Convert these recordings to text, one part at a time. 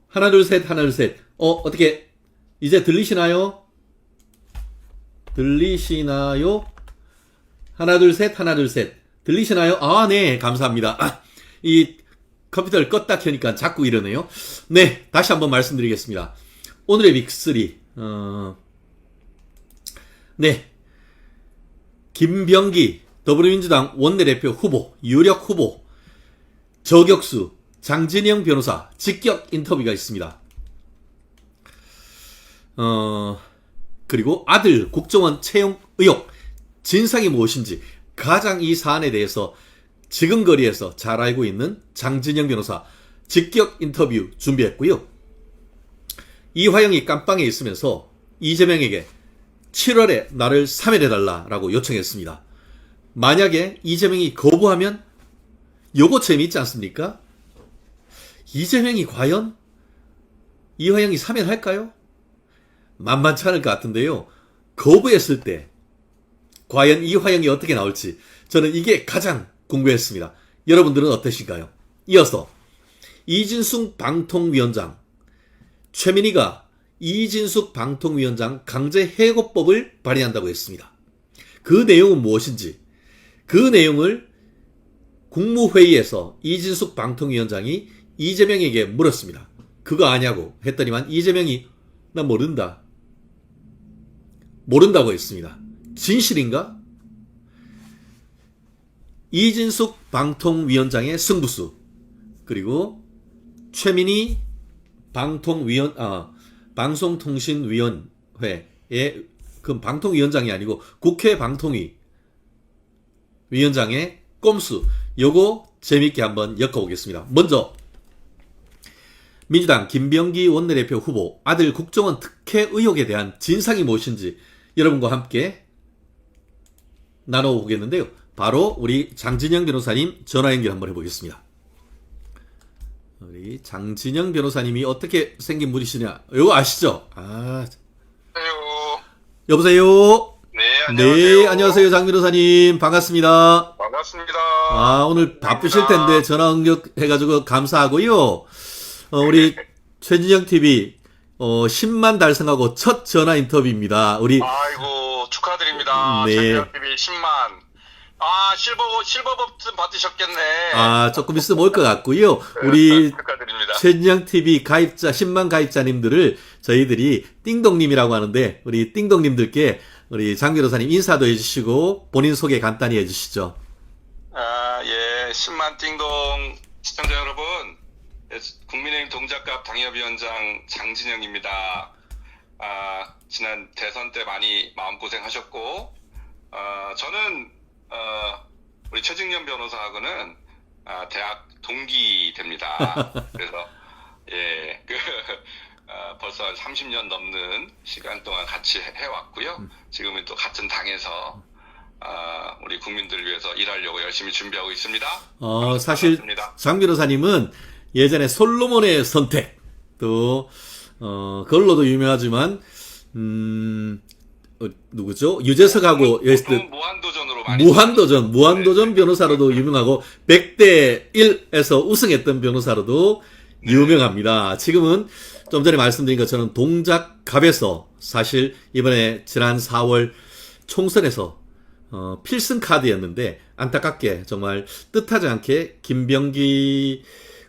하나, 둘, 셋, 하나, 둘, 셋. 어떻게, 이제 들리시나요? 들리시나요? 하나, 둘, 셋, 하나, 둘, 셋. 들리시나요? 아, 네, 감사합니다. 이 컴퓨터를 껐다 켜니까 자꾸 이러네요. 네, 다시 한번 말씀드리겠습니다. 오늘의 빅3, 네. 김병기, 더불어민주당 원내대표 후보, 유력 후보, 저격수, 장진영 변호사, 직격 인터뷰가 있습니다. 그리고 아들 국정원 채용 의혹, 진상이 무엇인지 가장 이 사안에 대해서 지금 거리에서 잘 알고 있는 장진영 변호사, 직격 인터뷰 준비했고요. 이화영이 깜빵에 있으면서 이재명에게 7월에 나를 사면해달라라고 요청했습니다. 만약에 이재명이 거부하면 요거 재미있지 않습니까? 이재명이 과연 이화영이 사면할까요? 만만치 않을 것 같은데요. 거부했을 때 과연 이화영이 어떻게 나올지 저는 이게 가장 궁금했습니다. 여러분들은 어떠신가요? 이어서 이진숙 방통위원장, 최민희가 이진숙 방통위원장 강제해고법을 발의한다고 했습니다. 그 내용은 무엇인지, 그 내용을 국무회의에서 이진숙 방통위원장이 이재명에게 물었습니다. 그거 아냐고 했더니만 이재명이 나 모른다고 했습니다. 진실인가? 이진숙 방통위원장의 승부수, 그리고 최민희 방송통신위원회의 그 방통위원장이 아니고 국회 방통위 위원장의 꼼수, 요거 재밌게 한번 엮어보겠습니다. 먼저 민주당 김병기 원내대표 후보 아들 국정원 특혜 의혹에 대한 진상이 무엇인지 여러분과 함께 나눠보겠는데요. 바로 우리 장진영 변호사님 전화 연결 한번 해보겠습니다. 우리 장진영 변호사님이 어떻게 생긴 분이시냐, 이거 아시죠? 여보세요? 네, 안녕하세요. 네, 안녕하세요. 장 변호사님. 반갑습니다. 반갑습니다. 오늘 바쁘실 텐데 전화 응력해가지고 감사하고요. 우리 최진영 TV 10만 달성하고 첫 전화 인터뷰입니다. 우리 아이고, 축하드립니다. 네. 최진영 TV 10만. 실버 버튼 받으셨겠네. 조금 있으면 올 것 같고요. 우리 축하드립니다. 최진영 TV 가입자 10만 가입자님들을 저희들이 띵동님이라고 하는데, 우리 띵동님들께 우리 장 변호사님 인사도 해주시고 본인 소개 간단히 해주시죠. 예, 10만 띵동 시청자 여러분, 국민의힘 동작갑 당협위원장 장진영입니다. 지난 대선 때 많이 마음고생하셨고, 저는 우리 최진영 변호사하고는 대학 동기 됩니다. 그래서 예, 벌써 30년 넘는 시간 동안 같이 해왔고요. 지금은 또 같은 당에서 우리 국민들을 위해서 일하려고 열심히 준비하고 있습니다. 사실 반갑습니다. 장 변호사님은 예전에 솔로몬의 선택, 또 그걸로도 유명하지만 누구죠? 유재석하고 무한도전으로 많이 무한도전 변호사로도 유명하고 100대 1에서 우승했던 변호사로도 유명합니다. 지금은 좀 전에 말씀드린 것처럼 동작갑에서 사실 이번에 지난 4월 총선에서 필승 카드였는데 안타깝게 정말 뜻하지 않게 김병기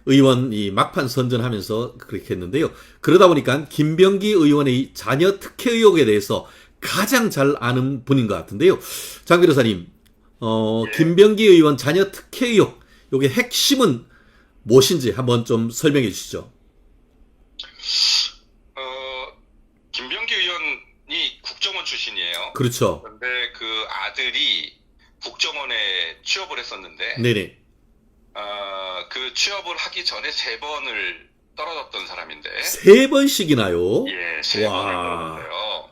의원이 막판 선전하면서 그렇게 했는데요. 그러다 보니까 김병기 의원의 자녀 특혜 의혹에 대해서 가장 잘 아는 분인 것 같은데요. 장 변호사님, 예. 김병기 의원 자녀 특혜 의혹, 요게 핵심은 무엇인지 한번 좀 설명해 주시죠. 김병기 의원이 국정원 출신이에요. 그렇죠. 그런데 그 아들이 국정원에 취업을 했었는데, 네네. 그 취업을 하기 전에 3번을 떨어졌던 사람인데, 3번씩이나요? 예, 3번을 와. 떨어졌어요.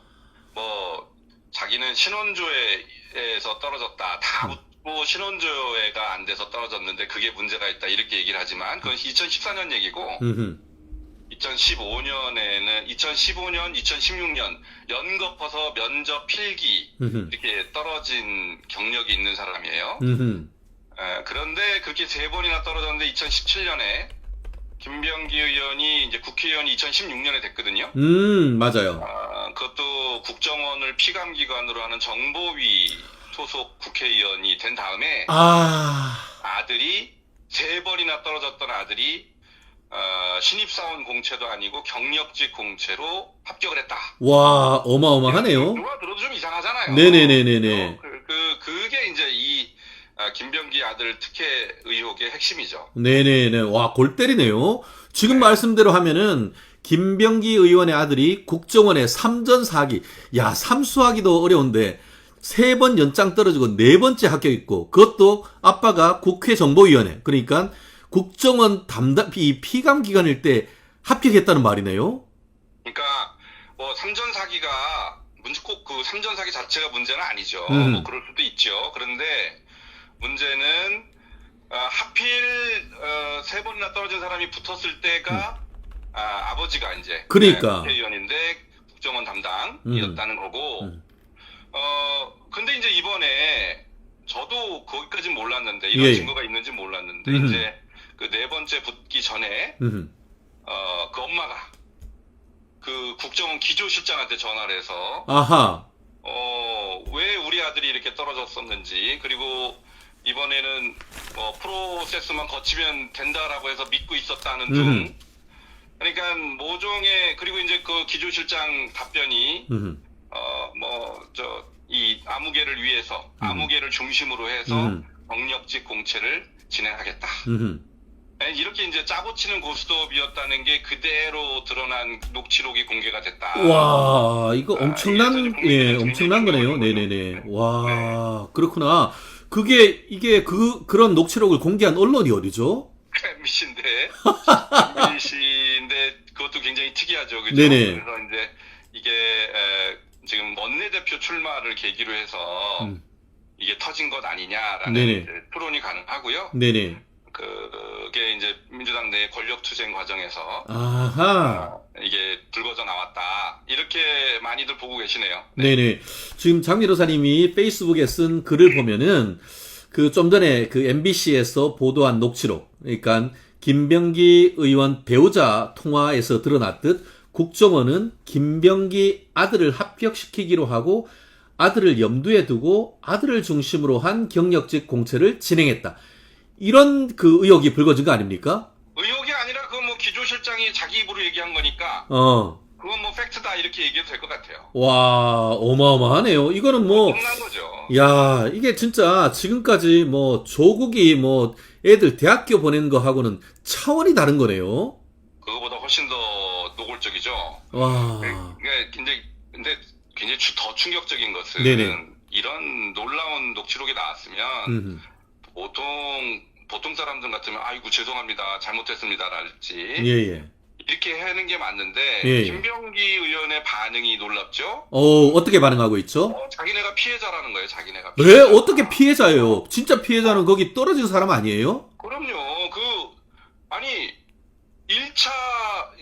자기는 신원조회에서 떨어졌다. 다 붙고 신원조회가 안 돼서 떨어졌는데 그게 문제가 있다. 이렇게 얘기를 하지만 그건 2014년 얘기고, 2015년, 2016년 연거퍼서 면접 필기 이렇게 떨어진 경력이 있는 사람이에요. 그런데 그렇게 3번이나 떨어졌는데 2017년에 김병기 의원이 이제 국회의원이 2016년에 됐거든요. 맞아요. 그것도 국정원을 피감기관으로 하는 정보위 소속 국회의원이 된 다음에 아들이 3번이나 떨어졌던 아들이 신입사원 공채도 아니고 경력직 공채로 합격을 했다. 와, 어마어마하네요. 누가 들어도 좀 이상하잖아요. 네네네네네. 그게 이제 이 김병기 아들 특혜 의혹의 핵심이죠. 네네네. 와, 골 때리네요. 지금 말씀대로 하면은 김병기 의원의 아들이 국정원에 3전 4기. 야, 삼수하기도 어려운데 3번 연장 떨어지고 4번째 합격했고, 그것도 아빠가 국회정보위원회, 그러니까 국정원 담당 피감 기관일 때 합격했다는 말이네요. 그러니까 뭐 3전 4기가 꼭 그 3전 4기 자체가 문제는 아니죠. 뭐 그럴 수도 있죠. 그런데 문제는 하필 3번이나 떨어진 사람이 붙었을 때가 아버지가 이제 그러니까 국회의원인데 국정원 담당이었다는 거고. 근데 이제 이번에 저도 거기까지 몰랐는데 이런 증거가 있는지 몰랐는데 이제 그 4번째 붙기 전에 그 엄마가 그 국정원 기조실장한테 전화를 해서 왜 우리 아들이 이렇게 떨어졌었는지, 그리고 이번에는 뭐 프로세스만 거치면 된다라고 해서 믿고 있었다는 등, 그러니까 모종의, 그리고 이제 그 기조실장 답변이 이 아무개를 위해서 아무개를 중심으로 해서 경력직 공채를 진행하겠다. 이렇게 이제 짜고 치는 고스톱이었다는 게 그대로 드러난 녹취록이 공개가 됐다. 와, 이거 엄청난 거네요. 네네네. 와, 네. 그렇구나. 이게 그런 녹취록을 공개한 언론이 어디죠? MBC인데 그것도 굉장히 특이하죠. 그죠? 네네. 그래서 이제 이게 지금 원내대표 출마를 계기로 해서 이게 터진 것 아니냐라는 이제 토론이 가능하고요. 네네. 그게 이제 민주당 내 권력투쟁 과정에서 이게 불거져 나왔다, 이렇게 많이들 보고 계시네요. 네네. 지금 장 변호사님이 페이스북에 쓴 글을 보면은 그 좀 전에 그 MBC에서 보도한 녹취록, 그러니까 김병기 의원 배우자 통화에서 드러났듯 국정원은 김병기 아들을 합격시키기로 하고 아들을 염두에 두고 아들을 중심으로 한 경력직 공채를 진행했다. 이런 그 의혹이 불거진 거 아닙니까? 의혹이 아니라 그 뭐 기조실장이 자기 입으로 얘기한 거니까. 그건 뭐 팩트다 이렇게 얘기해도 될 것 같아요. 와, 어마어마하네요. 이거는 뭐 엄청난 거죠. 야, 이게 진짜 지금까지 뭐 조국이 뭐 애들 대학교 보내는 거 하고는 차원이 다른 거네요. 그거보다 훨씬 더 노골적이죠. 와. 근데 굉장히 더 충격적인 것은 이런 놀라운 녹취록이 나왔으면 보통 사람들 같으면 아이고 죄송합니다, 잘못했습니다랄지 이렇게 하는 게 맞는데 김병기 의원의 반응이 놀랍죠. 어떻게 반응하고 있죠? 자기네가 피해자라는 거예요. 자기네가 왜 어떻게 피해자예요? 진짜 피해자는 거기 떨어진 사람 아니에요? 그럼요. 아니 1차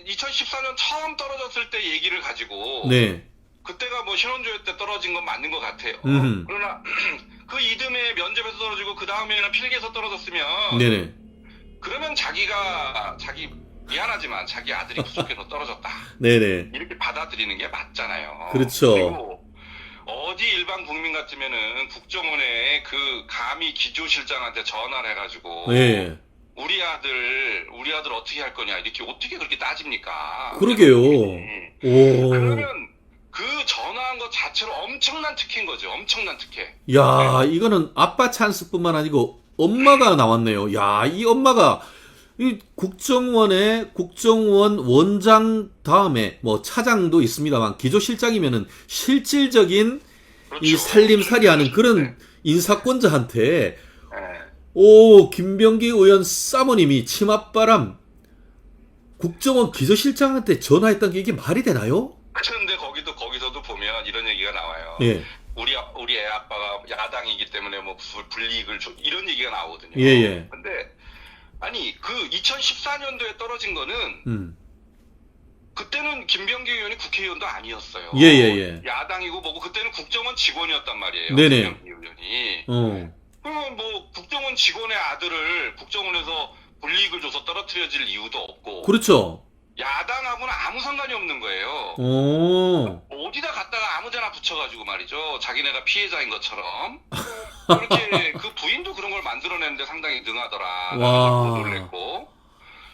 2014년 처음 떨어졌을 때 얘기를 가지고 그때가 뭐 신원조회 때 떨어진 건 맞는 것 같아요. 그러나 그 이듬해 면접에서 떨어지고 그 다음에는 필기에서 떨어졌으면 그러면 미안하지만 자기 아들이 부족해서 떨어졌다. 이렇게 받아들이는 게 맞잖아요. 그렇죠. 그리고 어디 일반 국민 같으면은 국정원에 감히 기조실장한테 전화를 해가지고 우리 아들 어떻게 할 거냐, 이렇게 어떻게 그렇게 따집니까? 그러게요. 그러면 그 전화한 것 자체로 엄청난 특혜인 거죠. 엄청난 특혜. 야, 이거는 아빠 찬스뿐만 아니고 엄마가 나왔네요. 야, 이 엄마가 이 국정원 원장 다음에 뭐 차장도 있습니다만 기조실장이면은 실질적인 이 살림살이하는 그런 인사권자한테 김병기 의원 사모님이 치맛바람 국정원 기조실장한테 전화했던 게 이게 말이 되나요? 그런데 거기서도 보면 이런 얘기가 나와요. 우리 애 아빠가 야당이기 때문에 뭐 불이익을 줘, 이런 얘기가 나오거든요. 근데 아니 2014년도에 떨어진 거는 그때는 김병기 의원이 국회의원도 아니었어요. 야당이고 뭐고 그때는 국정원 직원이었단 말이에요. 김병기 의원이. 그러면 뭐 국정원 직원의 아들을 국정원에서 불이익을 줘서 떨어뜨려질 이유도 없고. 그렇죠. 야당하고는 아무 상관이 없는 거예요. 오. 어디다 갖다가 아무데나 붙여가지고 말이죠. 자기네가 피해자인 것처럼. 그렇게 그 부인도 그런 걸 만들어내는데 상당히 능하더라. 와. 보도를 했고.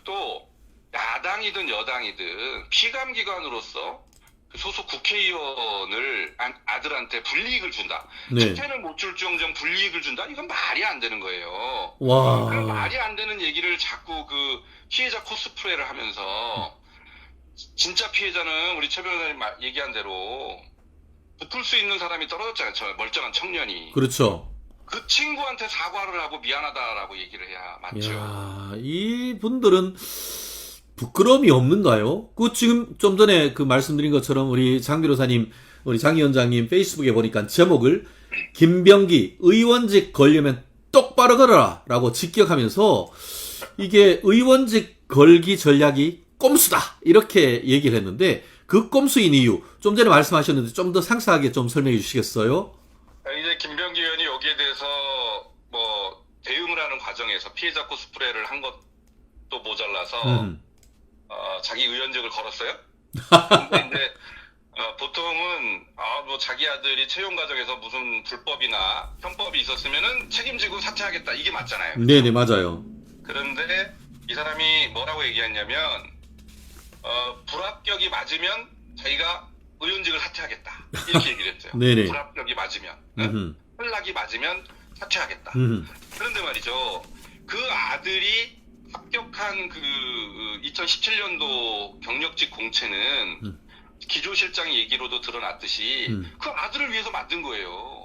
또 야당이든 여당이든 피감기관으로서 소속 국회의원을 아들한테 불이익을 준다. 네. 집회를 못 줄정정 불이익을 준다. 이건 말이 안 되는 거예요. 와. 그런 말이 안 되는 얘기를 자꾸 그 피해자 코스프레를 하면서 진짜 피해자는 우리 최 변호사님 얘기한 대로 붙을 수 있는 사람이 떨어졌잖아요. 저 멀쩡한 청년이. 그렇죠. 그 친구한테 사과를 하고 미안하다라고 얘기를 해야 맞죠. 야, 이 분들은 부끄러움이 없는가요? 그 지금 좀 전에 그 말씀드린 것처럼 우리 장 변호사님, 우리 장 위원장님 페이스북에 보니까 제목을 김병기 의원직 걸려면 똑바로 걸어라 라고 직격하면서 이게 의원직 걸기 전략이 꼼수다 이렇게 얘기를 했는데 그 꼼수인 이유 좀 전에 말씀하셨는데 좀 더 상세하게 좀 설명해 주시겠어요? 이제 김병기 의원이 여기에 대해서 뭐 대응을 하는 과정에서 피해자 코스프레를 한 것도 모자라서 자기 의원직을 걸었어요. 근데 이제 보통은 뭐 자기 아들이 채용 과정에서 무슨 불법이나 편법이 있었으면은 책임지고 사퇴하겠다 이게 맞잖아요. 네네 맞아요. 그런데 이 사람이 뭐라고 얘기했냐면 불합격이 맞으면 자기가 의원직을 사퇴하겠다 이렇게 얘기를 했어요. 네네. 불합격이 맞으면 탈락이 맞으면 사퇴하겠다. 그런데 말이죠. 그 아들이 합격한 그 2017년도 경력직 공채는 기조실장 얘기로도 드러났듯이 그 아들을 위해서 만든 거예요.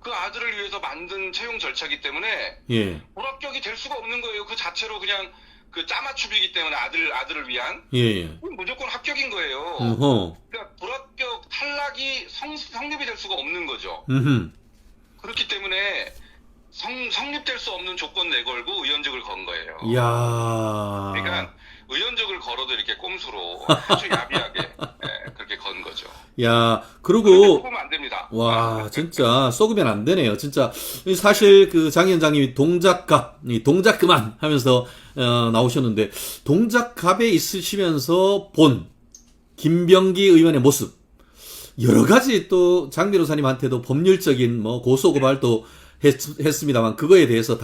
그 아들을 위해서 만든 채용 절차이기 때문에 예. 불합격이 될 수가 없는 거예요. 그 자체로 그냥 그 짜맞춤이기 때문에 아들을 위한 예. 무조건 합격인 거예요. 그러니까 불합격 탈락이 성립이 될 수가 없는 거죠. 그렇기 때문에 성립될 수 없는 조건 내걸고 의원직을 건 거예요. 이야. 그러니까 의원직을 걸어도 이렇게 꼼수로 아주 야비하게 그렇게 건 거죠. 야, 그리고 쏘면 안 됩니다. 와, 진짜 쏘으면 안 되네요. 진짜 사실 그 장 위원장님이 동작갑, 동작 그만 하면서 나오셨는데 동작갑에 있으시면서 본 김병기 의원의 모습 여러 가지 또 장 변호사님한테도 법률적인 뭐 고소 고발도 했습니다만 그거에 대해서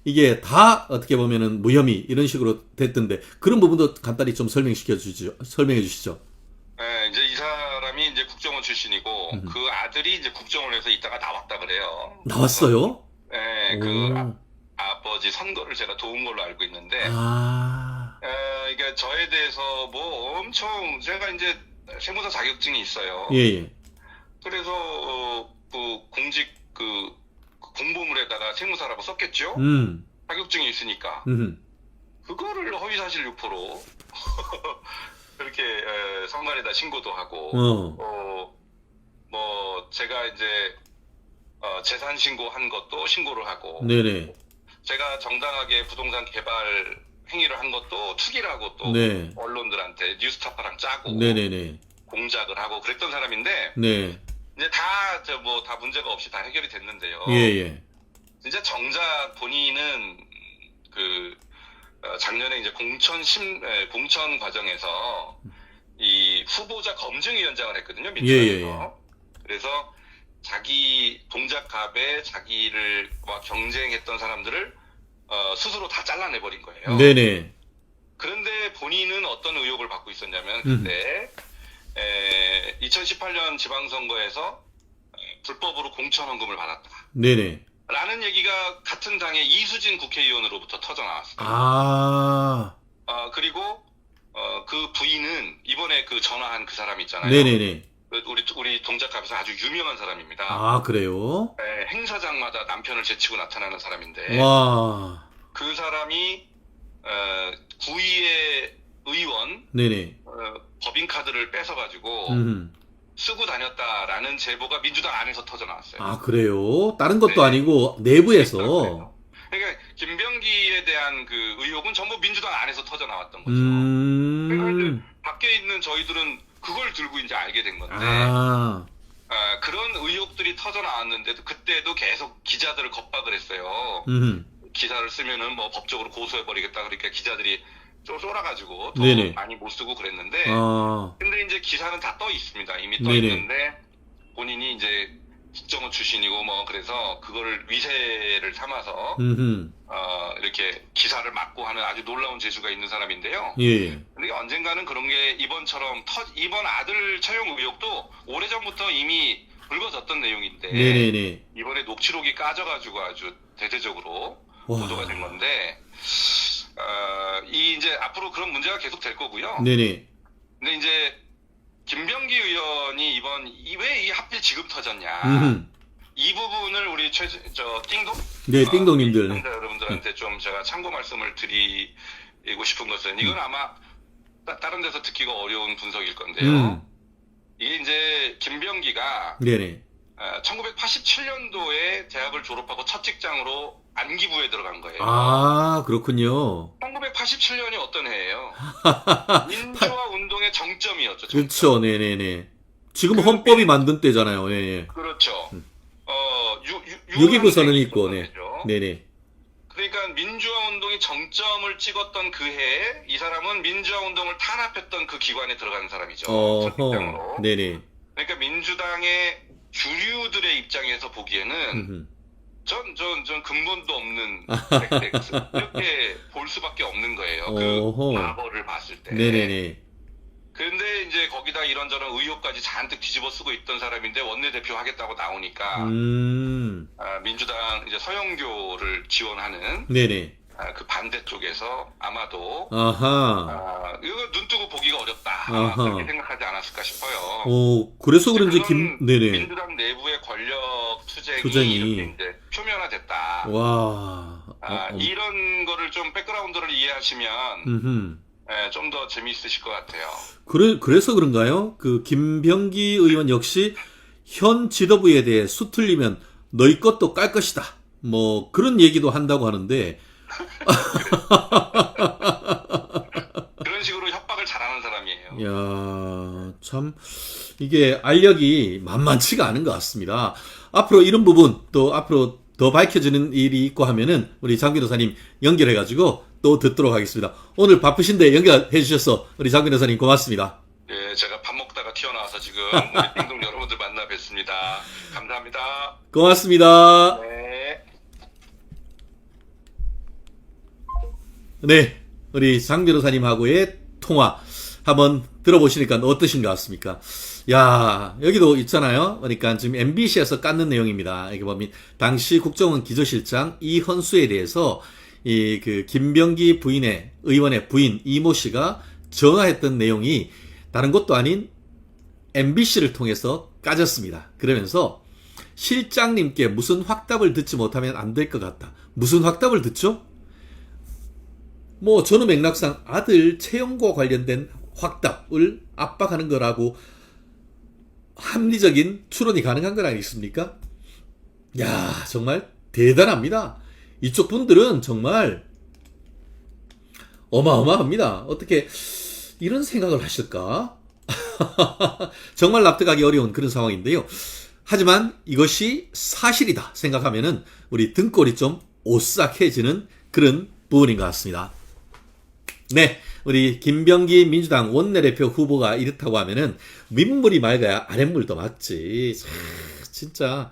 이게 다 어떻게 보면은 무혐의 이런 식으로 됐던데 그런 부분도 간단히 좀 설명해 주시죠. 네, 이제 이 사람이 이제 국정원 출신이고 그 아들이 이제 국정원에서 있다가 나왔다 그래요. 나왔어요? 네, 그 아버지 선거를 제가 도운 걸로 알고 있는데, 그러니까 저에 대해서 뭐 엄청 제가 이제 세무사 자격증이 있어요. 예. 그래서 그 공직 공보물에다가 세무사라고 썼겠죠. 자격증이 있으니까. 그거를 허위사실 유포로 그렇게 성관에다 신고도 하고, 뭐 제가 이제 재산 신고한 것도 신고를 하고, 네네. 제가 정당하게 부동산 개발 행위를 한 것도 투기라고 또 네. 언론들한테 뉴스타파랑 짜고, 네네네. 공작을 하고 그랬던 사람인데, 네. 이제 다 문제가 없이 다 해결이 됐는데요. 예. 이제 정작 본인은 작년에 이제 공천 과정에서 이 후보자 검증위원장을 했거든요, 민주당에서. 그래서 자기 동작갑에 자기와 경쟁했던 사람들을 스스로 다 잘라내버린 거예요. 네네. 그런데 본인은 어떤 의혹을 받고 있었냐면 그때 2018년 지방선거에서 불법으로 공천헌금을 받았다. 네네. 라는 얘기가 같은 당의 이수진 국회의원으로부터 터져나왔어요. 그리고 그 부인은 이번에 그 전화한 그 사람 있잖아요. 네네네. 우리 동작갑에서 아주 유명한 사람입니다. 그래요? 네, 행사장마다 남편을 제치고 나타나는 사람인데, 와. 그 사람이 구의회 의원 네네. 법인카드를 뺏어가지고 쓰고 다녔다라는 제보가 민주당 안에서 터져나왔어요. 그래요? 다른 것도 아니고 내부에서. 그러니까 김병기에 대한 그 의혹은 전부 민주당 안에서 터져나왔던 거죠. 그러니까 밖에 있는 저희들은 그걸 들고 이제 알게 된 건데, 그런 의혹들이 터져나왔는데도 그때도 계속 기자들을 겁박을 했어요. 기사를 쓰면은 뭐 법적으로 고소해버리겠다. 그러니까 기자들이 좀 쫄아가지고 더 네네. 많이 못 쓰고 그랬는데, 아, 근데 이제 기사는 다 떠 있습니다. 이미 떠 네네. 있는데 본인이 이제 국정원 출신이고 뭐 그래서 그거를 위세를 삼아서 음, 이렇게 기사를 막고 하는 아주 놀라운 재주가 있는 사람인데요. 예, 예. 근데 언젠가는 그런 게 이번처럼 이번 아들 처형 의혹도 오래전부터 이미 불거졌던 내용인데 네네네. 이번에 녹취록이 까져가지고 아주 대대적으로 와. 보도가 된 건데 이 이제 앞으로 그런 문제가 계속 될 거고요. 네네. 근데 이제 김병기 의원이 왜 이 하필 지금 터졌냐 음, 이 부분을 우리 띵동 네, 띵동님들. 시청자 여러분들한테 좀 제가 참고 말씀을 드리고 싶은 것은 이건 아마 다른 데서 듣기가 어려운 분석일 건데요. 이게 이제 김병기가 네네. 1987년도에 대학을 졸업하고 첫 직장으로 안기부에 들어간 거예요. 아, 그렇군요. 1987년이 어떤 해예요? 민주화 운동의 정점이었죠. 정점. 그렇죠. 네네네. 지금 헌법이 만든 때잖아요. 예, 예. 그렇죠. 6.29 선언이 있고, 네. 네네. 그러니까 민주화 운동이 정점을 찍었던 그 해에 이 사람은 민주화 운동을 탄압했던 그 기관에 들어간 사람이죠. 첫 직장으로. 네네. 그러니까 민주당의 주류들의 입장에서 보기에는 전 근본도 없는 텍스 이렇게 볼 수밖에 없는 거예요. 그 과거를 봤을 때. 네네네. 근데 이제 거기다 이런저런 의혹까지 잔뜩 뒤집어 쓰고 있던 사람인데 원내대표 하겠다고 나오니까 민주당 이제 서영교를 지원하는 네네. 그 반대쪽에서 아마도 이거 눈 뜨고 보기가 어렵다 그렇게 생각하지 않았을까 싶어요. 오, 그래서 그런지 네네. 민주당 내부의 권력 투쟁이 이렇게 이제 표면화됐다. 와. 이런 거를 좀 백그라운드를 이해하시면 좀 더 재미있으실 것 같아요. 그래서 그런가요? 그 김병기 의원 역시 현 지도부에 대해 수틀리면 너희 것도 깔 것이다. 뭐 그런 얘기도 한다고 하는데 그런 식으로 협박을 잘하는 사람이에요. 야, 참 이게 알력이 만만치가 않은 것 같습니다. 앞으로 이런 부분 또 앞으로 더 밝혀지는 일이 있고 하면은 우리 장 변호사님 연결해가지고 또 듣도록 하겠습니다. 오늘 바쁘신데 연결해 주셔서 우리 장 변호사님 고맙습니다. 네, 제가 밥 먹다가 튀어나와서 지금 우리 띵동 여러분들 만나 뵙습니다. 감사합니다. 고맙습니다. 네. 네, 우리 장 변호사님하고의 통화 한번 들어보시니까 어떠신 것 같습니까? 야, 여기도 있잖아요. 그러니까 지금 MBC에서 깠는 내용입니다. 이게 보면 당시 국정원 기조실장 이헌수에 대해서 그 김병기 의원의 부인 이모 씨가 전화했던 내용이 다른 것도 아닌 MBC를 통해서 까졌습니다. 그러면서 실장님께 무슨 확답을 듣지 못하면 안 될 것 같다. 무슨 확답을 듣죠? 뭐 저는 맥락상 아들 채용과 관련된 확답을 압박하는 거라고 합리적인 추론이 가능한 건 아니겠습니까? 야, 정말 대단합니다. 이쪽 분들은 정말 어마어마합니다. 어떻게 이런 생각을 하실까? 정말 납득하기 어려운 그런 상황인데요. 하지만 이것이 사실이다 생각하면은 우리 등골이 좀 오싹해지는 그런 부분인 것 같습니다. 네, 우리 김병기 민주당 원내대표 후보가 이렇다고 하면은 윗물이 맑아야 아랫물도 맑지. 진짜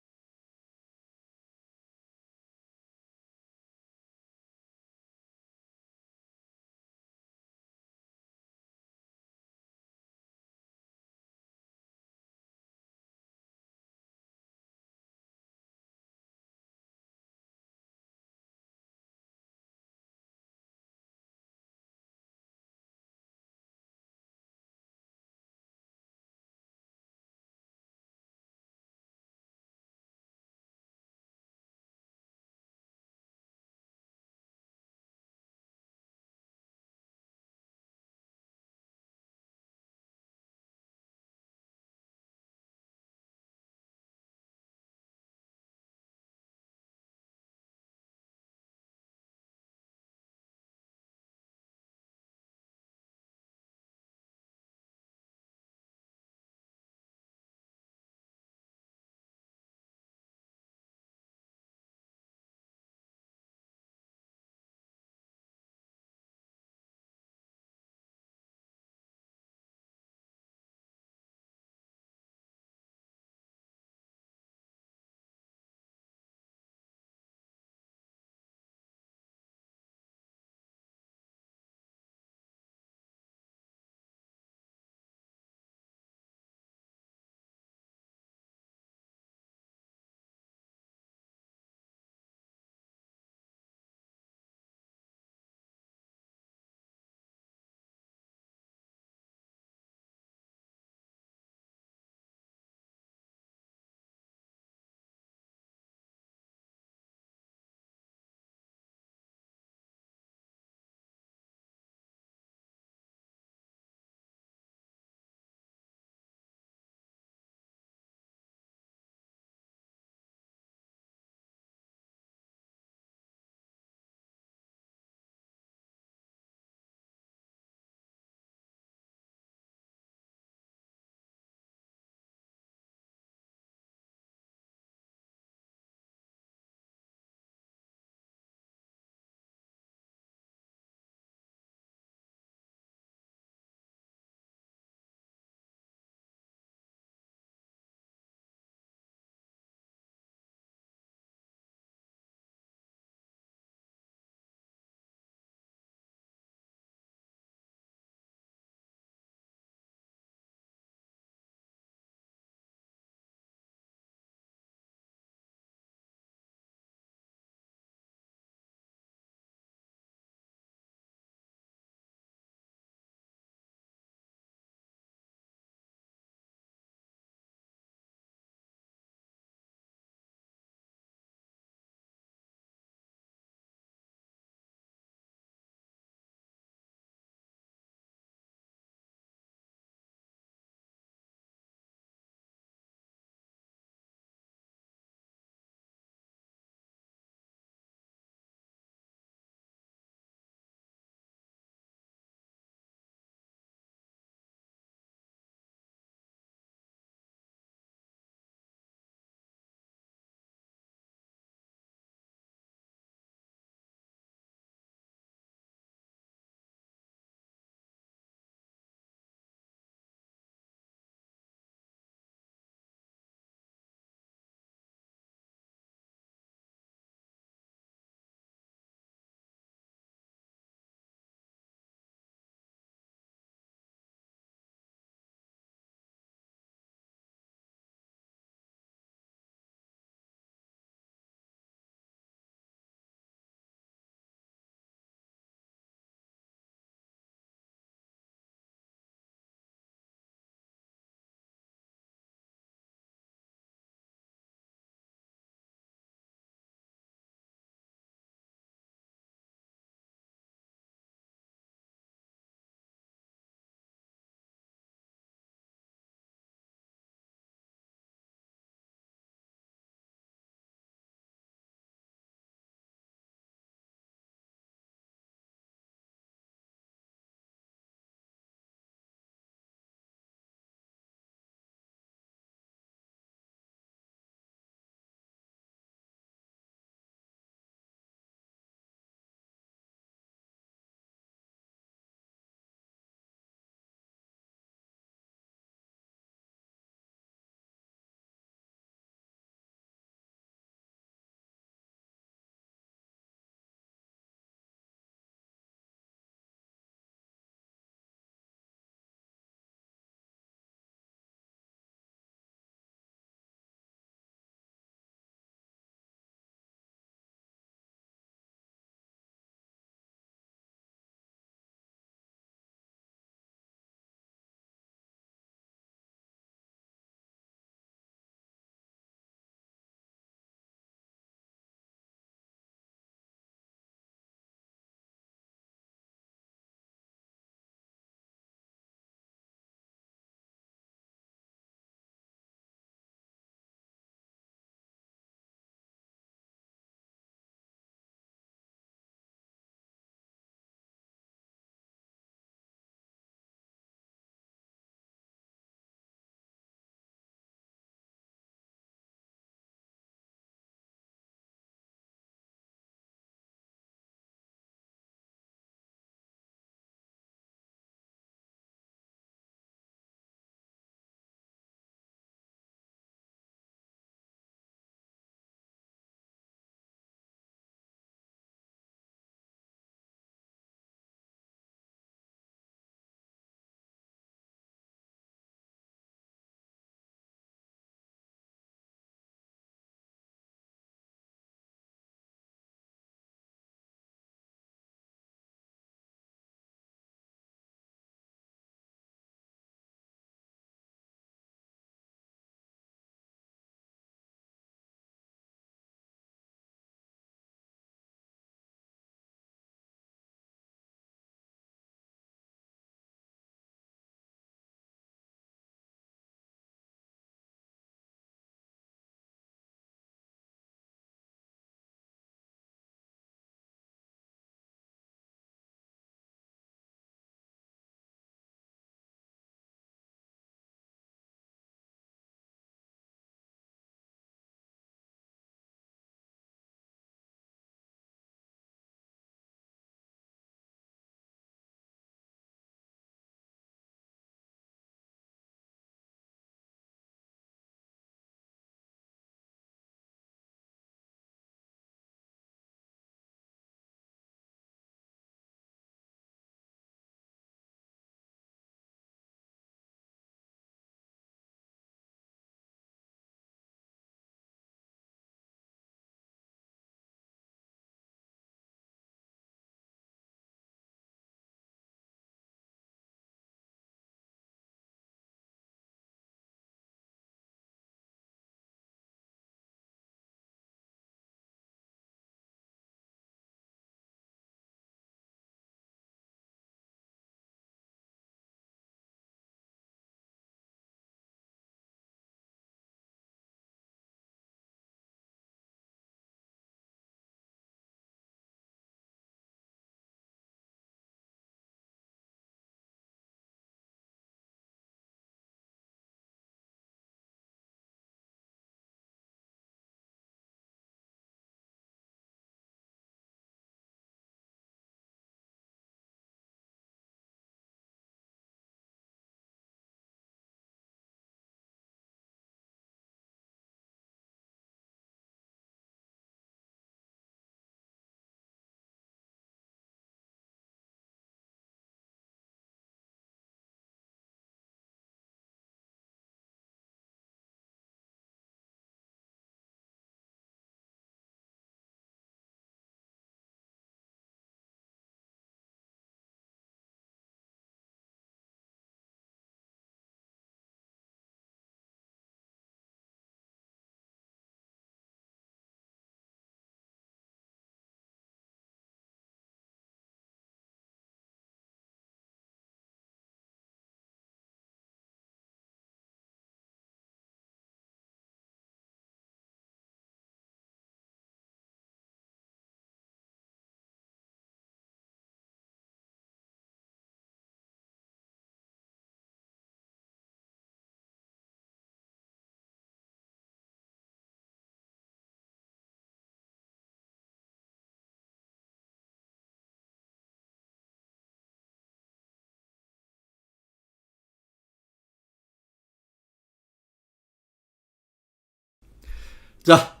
자,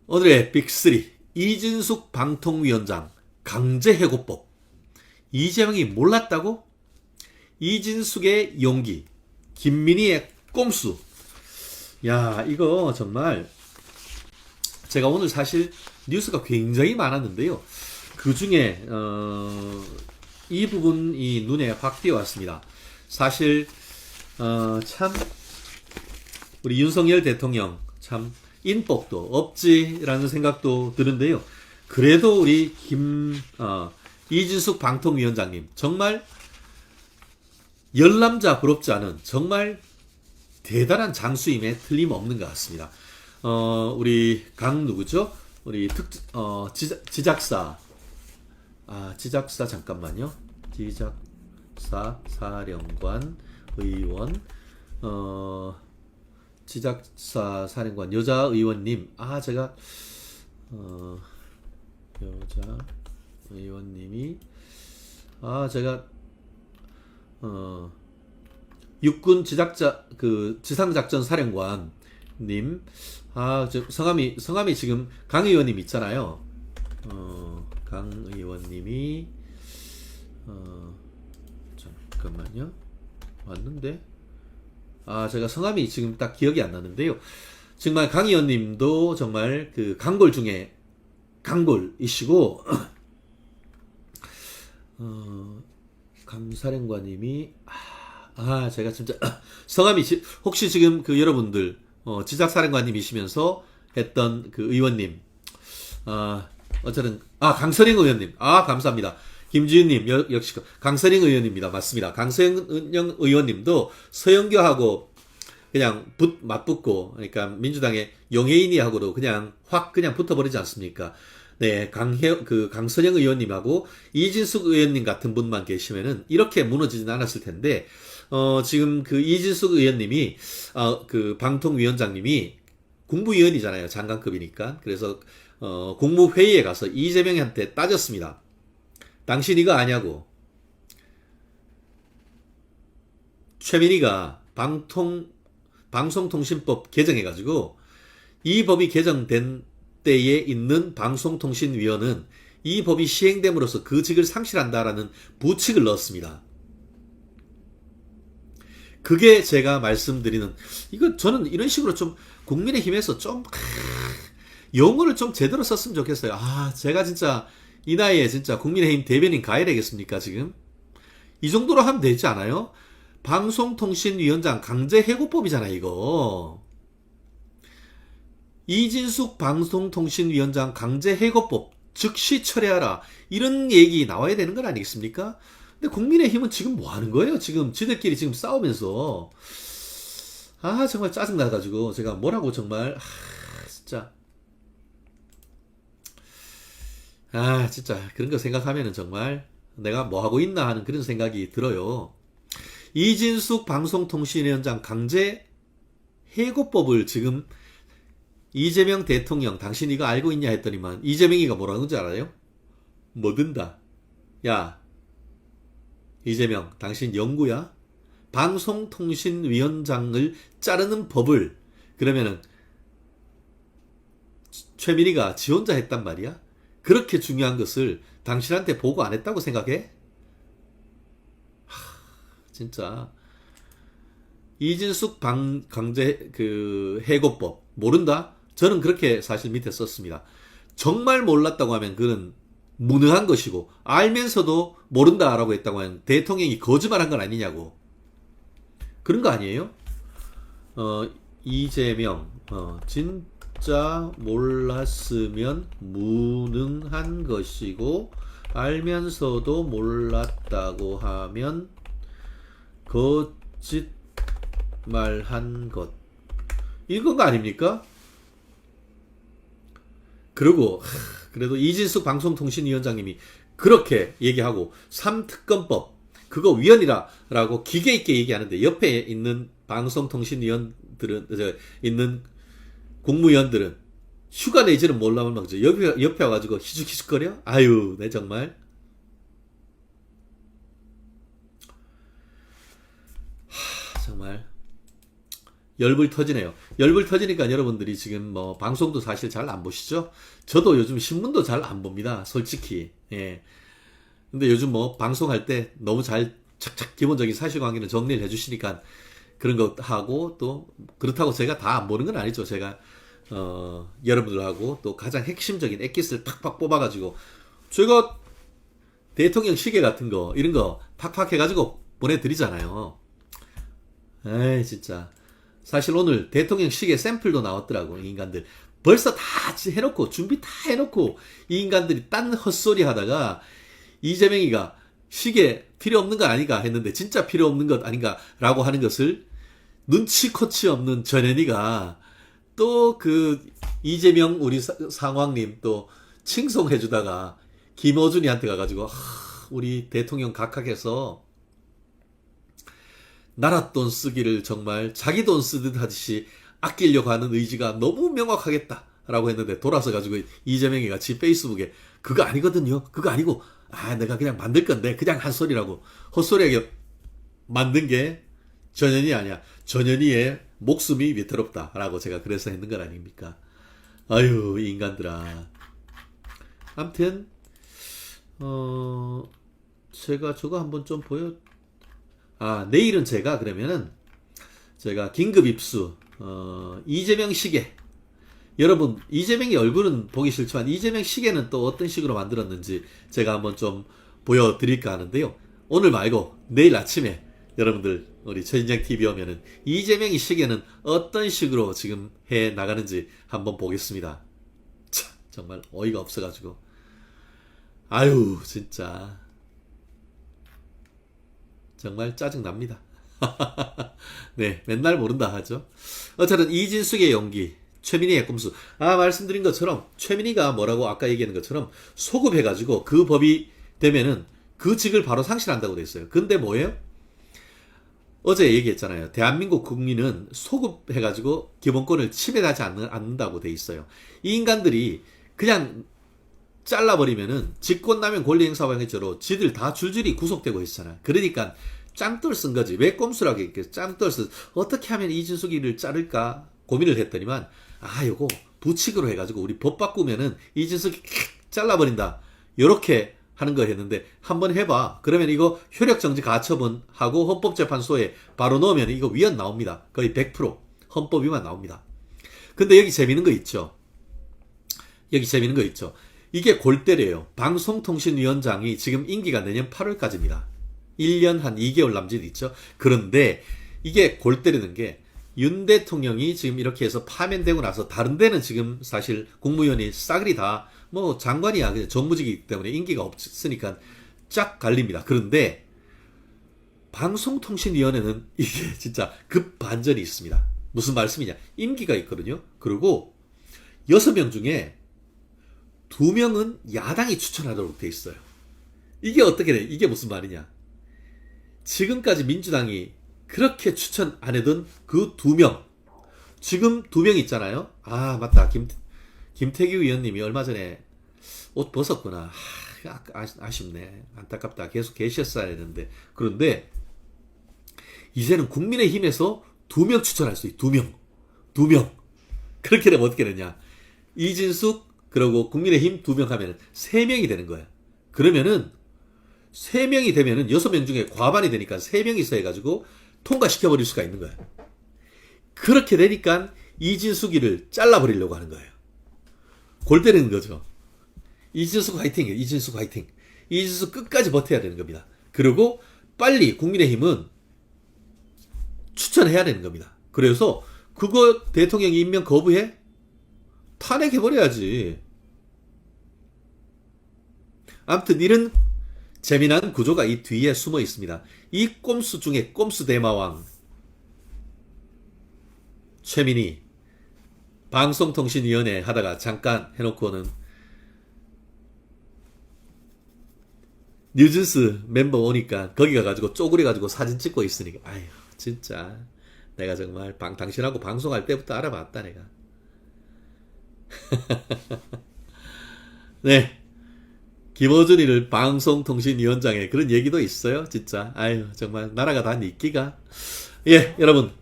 오늘의 빅3 이진숙 방통위원장 강제해고법. 이재명이 몰랐다고? 이진숙의 용기, 김민희의 꼼수. 야, 이거 정말 제가 오늘 사실 뉴스가 굉장히 많았는데요. 그 중에 이 부분이 눈에 확 띄어왔습니다. 사실 참 우리 윤석열 대통령 참 인복도 없지라는 생각도 드는데요. 그래도 우리 이진숙 방통위원장님 정말 열남자 부럽지 않은 정말 대단한 장수임에 틀림없는 것 같습니다. 우리 누구죠? 우리 지작사 잠깐만요. 지작사 사령관 의원 지작사 사령관 여자 의원님 제가 여자 의원님이 제가 육군 지상작전 사령관님 성함이 지금 강 의원님 있잖아요. 강 의원님이 잠깐만요. 왔는데 제가 성함이 지금 딱 기억이 안 나는데요. 정말 강 의원님도 정말 그 강골 중에 강골이시고 강 사령관님이 제가 진짜 성함이 혹시 지금 그 여러분들 지작사령관님이시면서 했던 그 의원님 어쨌든 강선영 의원님 감사합니다. 김지윤님 역시 강선영 의원입니다. 맞습니다. 강선영 의원님도 서영교하고 그냥 맞붙고 그러니까 민주당의 용해인이하고도 그냥 붙어버리지 않습니까? 네, 강선영 의원님하고 이진숙 의원님 같은 분만 계시면은 이렇게 무너지진 않았을 텐데 지금 그 이진숙 의원님이 그 방통위원장님이 국무위원이잖아요. 장관급이니까. 그래서 국무회의에 가서 이재명한테 따졌습니다. 당신 이거 아냐고. 최민희가 방송통신법 개정해가지고 이 법이 개정된 때에 있는 방송통신위원은 이 법이 시행됨으로써 그 직을 상실한다라는 부칙을 넣었습니다. 그게 제가 말씀드리는 이거 저는 이런 식으로 좀 국민의힘에서 좀 용어를 좀 제대로 썼으면 좋겠어요. 제가 진짜 이 나이에 진짜 국민의힘 대변인 가야 되겠습니까 지금? 이 정도로 하면 되지 않아요? 방송통신위원장 강제해고법이잖아 이거. 이진숙 방송통신위원장 강제해고법 즉시 철회하라 이런 얘기 나와야 되는 건 아니겠습니까? 근데 국민의힘은 지금 뭐 하는 거예요? 지금 지들끼리 지금 싸우면서 정말 짜증나가지고 제가 뭐라고 정말 진짜 진짜 그런 거 생각하면은 정말 내가 뭐 하고 있나 하는 그런 생각이 들어요. 이진숙 방송통신위원장 강제해고법을 지금 이재명 대통령 당신 이거 알고 있냐 했더니만 이재명이가 뭐라는 줄 알아요? 뭐든다. 야 이재명 당신 영구야? 방송통신위원장을 자르는 법을 그러면은 최민희가 지 혼자 했단 말이야? 그렇게 중요한 것을 당신한테 보고 안 했다고 생각해? 진짜 이진숙 강제 해고법 모른다? 저는 그렇게 사실 밑에 썼습니다. 정말 몰랐다고 하면 그는 무능한 것이고 알면서도 모른다라고 했다고 하면 대통령이 거짓말한 건 아니냐고. 그런 거 아니에요? 이재명 진짜 몰랐으면 무능한 것이고 알면서도 몰랐다고 하면 거짓말한 것. 이건 거 아닙니까? 그리고 그래도 이진숙 방송통신위원장님이 그렇게 얘기하고 3특검법 그거 위헌이라고 기계 있게 얘기하는데 옆에 있는 방송통신위원들은 있는 국무위원들은 휴가 내지는 몰라면 막 옆에 와가지고 희죽희죽거려? 내 정말 정말 열불 터지네요. 열불 터지니까 여러분들이 지금 뭐 방송도 사실 잘 안 보시죠? 저도 요즘 신문도 잘 안 봅니다. 솔직히. 예. 근데 요즘 뭐 방송할 때 너무 잘 착착 기본적인 사실관계는 정리를 해주시니까 그런 거 하고 또 그렇다고 제가 다 안 보는 건 아니죠. 제가 여러분들하고 또 가장 핵심적인 엑기스를 팍팍 뽑아가지고 제가 대통령 시계 같은 거 이런 거 팍팍 해가지고 보내드리잖아요. 에이 진짜 사실 오늘 대통령 시계 샘플도 나왔더라고. 이 인간들 벌써 다 해놓고 준비 다 해놓고 이 인간들이 딴 헛소리 하다가 이재명이가 시계 필요 없는 거 아닌가 했는데 진짜 필요 없는 것 아닌가 라고 하는 것을 눈치코치 없는 전현희가 또 그 이재명 우리 상황님 또 칭송해주다가 김어준이한테 가가지고 우리 대통령 각하께서 나라 돈 쓰기를 정말 자기 돈 쓰듯 하듯이 아끼려고 하는 의지가 너무 명확하겠다라고 했는데 돌아서 가지고 이재명이가 지 페이스북에 그거 아니거든요. 그거 아니고 내가 그냥 만들 건데 그냥 한 소리라고 헛소리하게 만든 게 전현희 아니야. 전현희의 목숨이 위태롭다라고 제가 그래서 했는 건 아닙니까? 아유 이 인간들아. 아무튼 제가 저거 한번 좀 내일은 제가 그러면은 제가 긴급 입수 이재명 시계 여러분 이재명의 얼굴은 보기 싫지만 이재명 시계는 또 어떤 식으로 만들었는지 제가 한번 좀 보여드릴까 하는데요. 오늘 말고 내일 아침에 여러분들 우리 최진장 TV 오면은 이재명의 시계는 어떤 식으로 지금 해 나가는지 한번 보겠습니다. 참 정말 어이가 없어가지고 아유 진짜 정말 짜증납니다. 네 맨날 모른다 하죠. 어쨌든 이진숙의 용기 최민희의 꼼수 말씀드린 것처럼 최민희가 뭐라고 아까 얘기한 것처럼 소급해가지고 그 법이 되면은 그 직을 바로 상실한다고 돼 있어요. 근데 뭐예요? 어제 얘기했잖아요. 대한민국 국민은 소급해가지고 기본권을 침해하지 않는다고 돼 있어요. 이 인간들이 그냥 잘라버리면은 직권남용 권리행사방해죄로 지들 다 줄줄이 구속되고 있잖아. 그러니까 짱돌 쓴 거지. 왜 꼼수라고 했겠어? 짱돌 쓴 어떻게 하면 이진숙이를 자를까 고민을 했더니만 요거 부칙으로 해가지고 우리 법 바꾸면은 이진숙이 잘라버린다. 요렇게 하는 거 했는데 한번 해봐. 그러면 이거 효력정지 가처분하고 헌법재판소에 바로 넣으면 이거 위헌 나옵니다. 거의 100% 헌법 위반 나옵니다. 근데 여기 재밌는 거 있죠. 이게 골때려요. 방송통신위원장이 지금 임기가 내년 8월까지입니다. 1년 한 2개월 남짓 있죠. 그런데 이게 골때리는 게 윤 대통령이 지금 이렇게 해서 파면되고 나서 다른 데는 지금 사실 국무위원이 싸그리 다 뭐 장관이야 그냥 정무직이기 때문에 임기가 없으니까 쫙 갈립니다. 그런데 방송통신위원회는 이게 진짜 급반전이 있습니다. 무슨 말씀이냐? 임기가 있거든요. 그리고 6명 중에 2명은 야당이 추천하도록 돼 있어요. 이게 어떻게 돼? 이게 무슨 말이냐? 지금까지 민주당이 그렇게 추천 안 해던 그 2명 지금 2명 있잖아요. 맞다. 김태규 의원님이 얼마 전에 옷 벗었구나. 아쉽네. 안타깝다. 계속 계셨어야 했는데. 그런데 이제는 국민의힘에서 2명 추천할 수 있어요. 2명. 그렇게 되면 어떻게 되냐? 이진숙 그리고 국민의힘 2명 하면 3명이 되는 거야. 그러면은 3명이 되면은 6명 중에 과반이 되니까 3명이서 해가지고 통과시켜버릴 수가 있는 거야. 그렇게 되니까 이진숙이를 잘라버리려고 하는 거예요. 골 때리는 거죠. 이진숙 화이팅! 이진숙 끝까지 버텨야 되는 겁니다. 그리고 빨리 국민의힘은 추천해야 되는 겁니다. 그래서 그거 대통령이 임명 거부해? 탄핵해버려야지. 아무튼 이런 재미난 구조가 이 뒤에 숨어 있습니다. 이 꼼수 중에 꼼수 대마왕 최민희 방송통신위원회 하다가 잠깐 해놓고는 뉴진스 멤버 오니까 거기 가가지고 쪼그려 가지고 사진 찍고 있으니까 아휴 진짜 내가 정말 당신하고 방송할 때부터 알아봤다 내가. 네. 김어준이를 방송통신위원장에 그런 얘기도 있어요. 진짜 아유 정말 나라가 다 니끼가. 예 여러분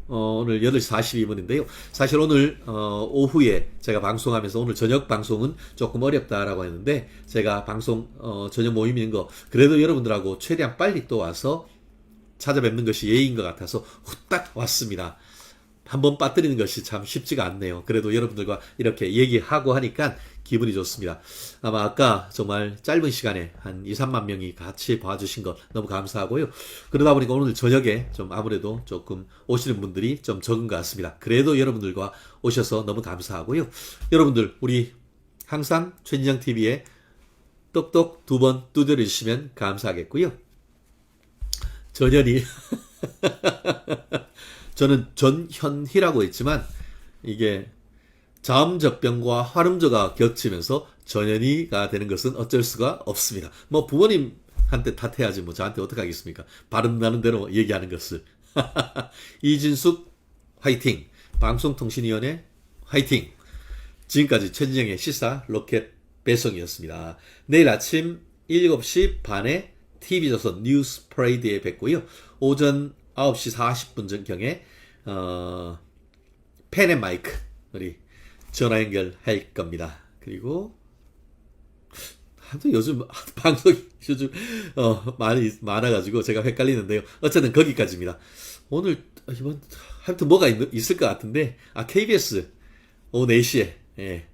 오늘 8시 42분인데요. 사실 오늘 오후에 제가 방송하면서 오늘 저녁 방송은 조금 어렵다라고 했는데 제가 방송 저녁 모임인 거 그래도 여러분들하고 최대한 빨리 또 와서 찾아뵙는 것이 예의인 것 같아서 후딱 왔습니다. 한번 빠뜨리는 것이 참 쉽지가 않네요. 그래도 여러분들과 이렇게 얘기하고 하니까 기분이 좋습니다. 아마 아까 정말 짧은 시간에 한 2, 3만 명이 같이 봐주신 것 너무 감사하고요. 그러다 보니까 오늘 저녁에 좀 아무래도 조금 오시는 분들이 좀 적은 것 같습니다. 그래도 여러분들과 오셔서 너무 감사하고요. 여러분들 우리 항상 최진영TV에 똑똑 2번 두드려 주시면 감사하겠고요. 전현희 저는 전현희라고 했지만 이게 자음적병과 활음저가 겹치면서 전현희가 되는 것은 어쩔 수가 없습니다. 뭐 부모님한테 탓해야지 뭐 저한테 어떡하겠습니까? 발음 나는 대로 얘기하는 것을. 이진숙 화이팅! 방송통신위원회 화이팅! 지금까지 최진영의 시사 로켓 배송이었습니다. 내일 아침 7시 반에 TV조선 뉴스 프레이드에 뵙고요. 오전 9시 40분 전경에 펜앤마이크 우리 전화 연결할 겁니다. 그리고 하도 요즘 방송이 요즘 많이 많아가지고 제가 헷갈리는데요. 어쨌든 거기까지입니다. 오늘 이번 하여튼 뭐가 있을 것 같은데 KBS 오후 4시에 예,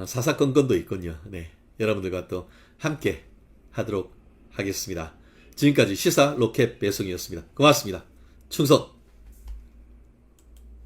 사사건건도 있군요. 네, 여러분들과 또 함께 하도록 하겠습니다. 지금까지 시사 로켓 배송이었습니다. 고맙습니다. 충성!